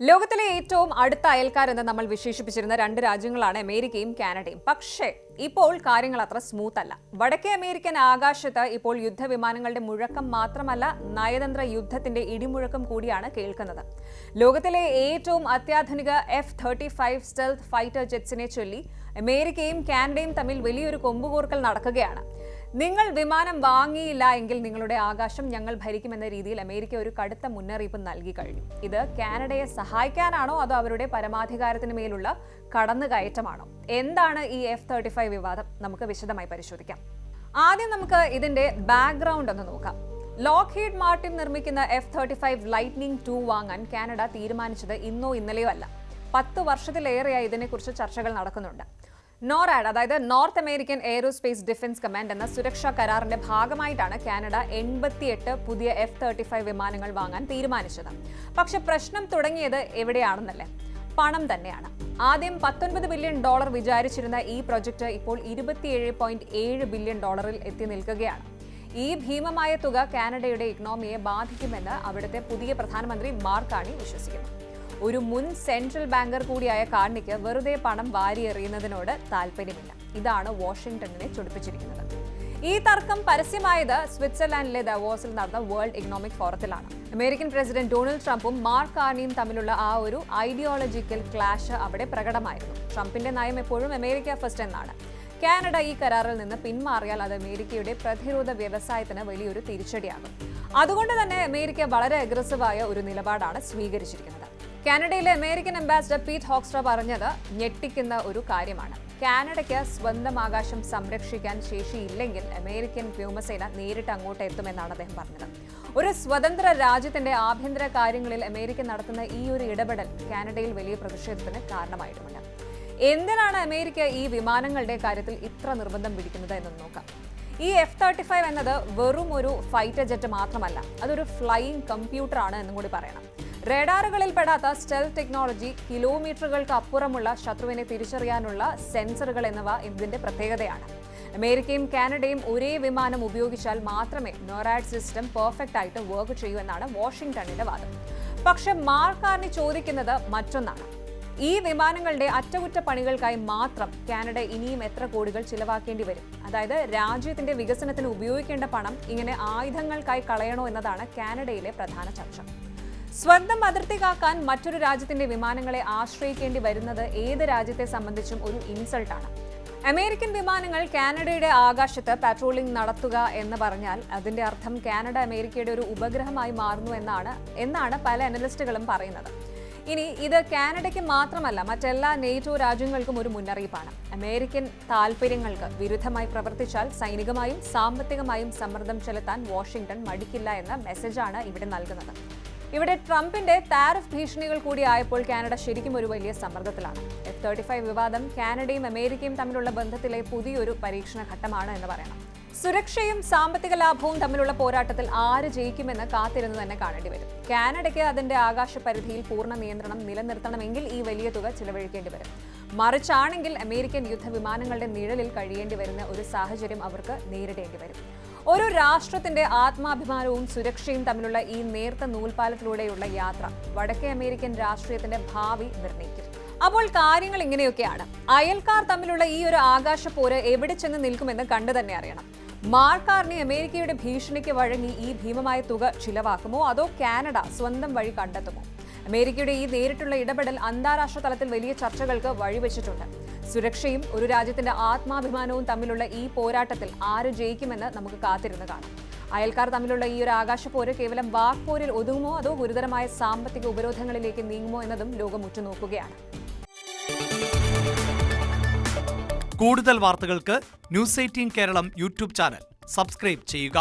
ലോകത്തിലെ ഏറ്റവും അടുത്ത അയൽക്കാരെന്ന് നമ്മൾ വിശേഷിപ്പിച്ചിരുന്ന രണ്ട് രാജ്യങ്ങളാണ് അമേരിക്കയും കാനഡയും. പക്ഷേ ഇപ്പോൾ കാര്യങ്ങൾ അത്ര സ്മൂത്ത് അല്ല. വടക്കേ അമേരിക്കൻ ആകാശത്ത് ഇപ്പോൾ യുദ്ധവിമാനങ്ങളുടെ മുഴക്കം മാത്രമല്ല, നയതന്ത്ര യുദ്ധത്തിന്റെ ഇടിമുഴക്കം കൂടിയാണ് കേൾക്കുന്നത്. ലോകത്തിലെ ഏറ്റവും അത്യാധുനിക F-35 സ്റ്റെൽത്ത് ഫൈറ്റർ ജെറ്റ്സിനെ ചൊല്ലി അമേരിക്കയും കാനഡയും തമ്മിൽ വലിയൊരു കൊമ്പുകോർക്കൽ നടക്കുകയാണ്. നിങ്ങൾ വിമാനം വാങ്ങിയില്ല എങ്കിൽ നിങ്ങളുടെ ആകാശം ഞങ്ങൾ ഭരിക്കുമെന്ന രീതിയിൽ അമേരിക്ക ഒരു കടുത്ത മുന്നറിയിപ്പ് നൽകി കഴിഞ്ഞു. ഇത് കാനഡയെ സഹായിക്കാനാണോ അതോ അവരുടെ പരമാധികാരത്തിന് മേലുള്ള കടന്നുകയറ്റമാണോ? എന്താണ് ഈ F-35 വിവാദം? നമുക്ക് വിശദമായി പരിശോധിക്കാം. ആദ്യം നമുക്ക് ഇതിന്റെ ബാക്ക്ഗ്രൗണ്ട് ഒന്ന് നോക്കാം. ലോക്ഹീഡ് മാർട്ടിൻ നിർമ്മിക്കുന്ന F-35 ലൈറ്റ്നിംഗ് 2 വാങ്ങാൻ കാനഡ തീരുമാനിച്ചത് ഇന്നോ ഇന്നലെയോ അല്ല. 10 വർഷത്തിലേറെയായി ഇതിനെക്കുറിച്ച് ചർച്ചകൾ നടക്കുന്നുണ്ട്. നോറാഡ്, അതായത് north American aerospace defence command എന്ന സുരക്ഷാ കരാറിന്റെ ഭാഗമായിട്ടാണ് കാനഡ 88 പുതിയ F-35 വിമാനങ്ങൾ വാങ്ങാൻ തീരുമാനിച്ചത്. പക്ഷെ പ്രശ്നം തുടങ്ങിയത് എവിടെയാണെന്നല്ലേ? പണം തന്നെയാണ്. ആദ്യം $19 ബില്യൺ വിചാരിച്ചിരുന്ന ഈ പ്രൊജക്ട് ഇപ്പോൾ $27.7 ബില്യൺ എത്തി നിൽക്കുകയാണ്. ഈ ഭീമമായ തുക കാനഡയുടെ ഇക്കണോമിയെ ബാധിക്കുമെന്ന് അവിടുത്തെ പുതിയ പ്രധാനമന്ത്രി മാർക്ക് കാർണി വിശ്വസിക്കുന്നു. ഒരു മുൻ സെൻട്രൽ ബാങ്കർ കൂടിയായ കാർണിക്ക് വെറുതെ പണം വാരിയെറിയുന്നതിനോട് താല്പര്യമില്ല. ഇതാണ് വാഷിംഗ്ടണിനെ ചൊടിപ്പിച്ചിരിക്കുന്നത്. ഈ തർക്കം പരസ്യമായത് സ്വിറ്റ്സർലാൻഡിലെ ദവോസിൽ നടന്ന വേൾഡ് ഇക്കണോമിക് ഫോറത്തിലാണ്. അമേരിക്കൻ പ്രസിഡന്റ് ഡൊണാൾഡ് ട്രംപും മാർക്ക് കാർണിയും തമ്മിലുള്ള ആ ഒരു ഐഡിയോളജിക്കൽ ക്ലാഷ് അവിടെ പ്രകടമായിരുന്നു. ട്രംപിന്റെ നയം എപ്പോഴും അമേരിക്ക ഫസ്റ്റ് എന്നാണ്. കാനഡ ഈ കരാറിൽ നിന്ന് പിന്മാറിയാൽ അത് അമേരിക്കയുടെ പ്രതിരോധ വ്യവസായത്തിന് വലിയൊരു തിരിച്ചടിയാകും. അതുകൊണ്ട് തന്നെ അമേരിക്ക വളരെ അഗ്രസീവായ ഒരു നിലപാടാണ് സ്വീകരിച്ചിരിക്കുന്നത്. കാനഡയിലെ അമേരിക്കൻ അംബാസിഡർ പീറ്റ് ഹോക്സ്ട്ര പറഞ്ഞത് ഞെട്ടിക്കുന്ന ഒരു കാര്യമാണ്. കാനഡയ്ക്ക് സ്വന്തം ആകാശം സംരക്ഷിക്കാൻ ശേഷിയില്ലെങ്കിൽ അമേരിക്കൻ വ്യോമസേന നേരിട്ട് അങ്ങോട്ട് എത്തുമെന്നാണ് അദ്ദേഹം പറഞ്ഞത്. ഒരു സ്വതന്ത്ര രാജ്യത്തിന്റെ ആഭ്യന്തര കാര്യങ്ങളിൽ അമേരിക്ക നടത്തുന്ന ഈ ഒരു ഇടപെടൽ കാനഡയിൽ വലിയ പ്രതിഷേധത്തിന് കാരണമായിട്ടുമുണ്ട്. എന്തിനാണ് അമേരിക്ക ഈ വിമാനങ്ങളുടെ കാര്യത്തിൽ ഇത്ര നിർബന്ധം പിടിക്കുന്നത് എന്നൊന്ന് നോക്കാം. ഈ F-35 എന്നത് വെറും ഒരു ഫൈറ്റർ ജെറ്റ് മാത്രമല്ല, അതൊരു ഫ്ലൈയിങ് കമ്പ്യൂട്ടർ ആണ് എന്നും കൂടി പറയണം. റഡാറുകളിൽ പെടാത്ത സ്റ്റെൽത്ത് ടെക്നോളജി, കിലോമീറ്ററുകൾക്ക് അപ്പുറമുള്ള ശത്രുവിനെ തിരിച്ചറിയാനുള്ള സെൻസറുകൾ എന്നിവ ഇതിന്റെ പ്രത്യേകതയാണ്. അമേരിക്കയും കാനഡയും ഒരേ വിമാനം ഉപയോഗിച്ചാൽ മാത്രമേ നോറാഡ് സിസ്റ്റം പെർഫെക്റ്റ് ആയിട്ട് വർക്ക് ചെയ്യൂ എന്നാണ് വാഷിംഗ്ടണിന്റെ വാദം. പക്ഷെ മാർക്ക് കാർണി ചോദിക്കുന്നത് മറ്റൊന്നാണ്. ഈ വിമാനങ്ങളുടെ അറ്റകുറ്റപ്പണികൾക്കായി മാത്രം കാനഡ ഇനിയും എത്ര കോടികൾ ചിലവാക്കേണ്ടി വരും? അതായത് രാജ്യത്തിന്റെ വികസനത്തിന് ഉപയോഗിക്കേണ്ട പണം ഇങ്ങനെ ആയുധങ്ങൾക്കായി കളയണോ എന്നതാണ് കാനഡയിലെ പ്രധാന ചർച്ച. സ്വന്തം അതിർത്തി കാക്കാൻ മറ്റൊരു രാജ്യത്തിന്റെ വിമാനങ്ങളെ ആശ്രയിക്കേണ്ടി വരുന്നത് ഏത് രാജ്യത്തെ സംബന്ധിച്ചും ഒരു ഇൻസൾട്ടാണ്. അമേരിക്കൻ വിമാനങ്ങൾ കാനഡയുടെ ആകാശത്ത് പാട്രോളിംഗ് നടത്തുക എന്ന് പറഞ്ഞാൽ അതിന്റെ അർത്ഥം കാനഡ അമേരിക്കയുടെ ഒരു ഉപഗ്രഹമായി മാറുന്നു എന്നാണ് പല അനലിസ്റ്റുകളും പറയുന്നത്. ഇനി ഇത് കാനഡയ്ക്ക് മാത്രമല്ല, മറ്റെല്ലാ നേറ്റോ രാജ്യങ്ങൾക്കും ഒരു മുന്നറിയിപ്പാണ്. അമേരിക്കൻ താൽപര്യങ്ങൾക്ക് വിരുദ്ധമായി പ്രവർത്തിച്ചാൽ സൈനികമായും സാമ്പത്തികമായും സമ്മർദ്ദം ചെലുത്താൻ വാഷിംഗ്ടൺ മടിക്കില്ല എന്ന മെസ്സേജാണ് ഇവിടെ നൽകുന്നത്. ഇവിടെ ട്രംപിന്റെ താരിഫ് ഭീഷണികൾ കൂടി ആയപ്പോൾ കാനഡ ശരിക്കും ഒരു വലിയ സമ്മർദ്ദത്തിലാണ്. F-35 വിവാദം കാനഡയും അമേരിക്കയും തമ്മിലുള്ള ബന്ധത്തിലെ പുതിയൊരു പരീക്ഷണ ഘട്ടമാണ് എന്ന് പറയണം. സുരക്ഷയും സാമ്പത്തിക ലാഭവും തമ്മിലുള്ള പോരാട്ടത്തിൽ ആര് ജയിക്കുമെന്ന് കാത്തിരുന്ന് തന്നെ കാണേണ്ടി വരും. കാനഡയ്ക്ക് അതിന്റെ ആകാശ പരിധിയിൽ പൂർണ്ണ നിയന്ത്രണം നിലനിർത്തണമെങ്കിൽ ഈ വലിയ തുക ചിലവഴിക്കേണ്ടി വരും. മറിച്ചാണെങ്കിൽ അമേരിക്കൻ യുദ്ധവിമാനങ്ങളുടെ നിഴലിൽ കഴിയേണ്ടി വരുന്ന ഒരു സാഹചര്യം അവർക്ക് നേരിടേണ്ടി വരും. ഒരു രാഷ്ട്രത്തിന്റെ ആത്മാഭിമാനവും സുരക്ഷയും തമ്മിലുള്ള ഈ നേർത്ത നൂൽപാലത്തിലൂടെയുള്ള യാത്ര വടക്കേ അമേരിക്കൻ രാഷ്ട്രീയത്തിന്റെ ഭാവി നിർണ്ണയിക്കും. അപ്പോൾ കാര്യങ്ങൾ ഇങ്ങനെയൊക്കെയാണ്. അയൽക്കാർ തമ്മിലുള്ള ഈ ഒരു ആകാശപ്പോര് എവിടെ ചെന്ന് നിൽക്കുമെന്ന് കണ്ടു തന്നെ അറിയണം. മാർക്ക് കാർണി അമേരിക്കയുടെ ഭീഷണിക്ക് വഴങ്ങി ഈ ഭീമമായ തുക ചിലവാക്കുമോ അതോ കാനഡ സ്വന്തം വഴി കണ്ടെത്തുമോ? അമേരിക്കയുടെ ഈ നേരിട്ടുള്ള ഇടപെടൽ അന്താരാഷ്ട്ര തലത്തിൽ വലിയ ചർച്ചകൾക്ക് വഴിവെച്ചിട്ടുണ്ട്. സുരക്ഷയും ഒരു രാജ്യത്തിന്റെ ആത്മാഭിമാനവും തമ്മിലുള്ള ഈ പോരാട്ടത്തിൽ ആര് ജയിക്കുമെന്ന് നമുക്ക് കാത്തിരുന്ന് കാണാം. അയൽക്കാർ തമ്മിലുള്ള ഈ ഒരു ആകാശപ്പോര് കേവലം വാക്പോരിൽ ഒതുങ്ങുമോ അതോ ഗുരുതരമായ സാമ്പത്തിക ഉപരോധങ്ങളിലേക്ക് നീങ്ങുമോ എന്നതും ലോകം ഉറ്റുനോക്കുകയാണ്. കൂടുതൽ വാർത്തകൾക്ക് News 18 Keralam YouTube channel subscribe ചെയ്യുക.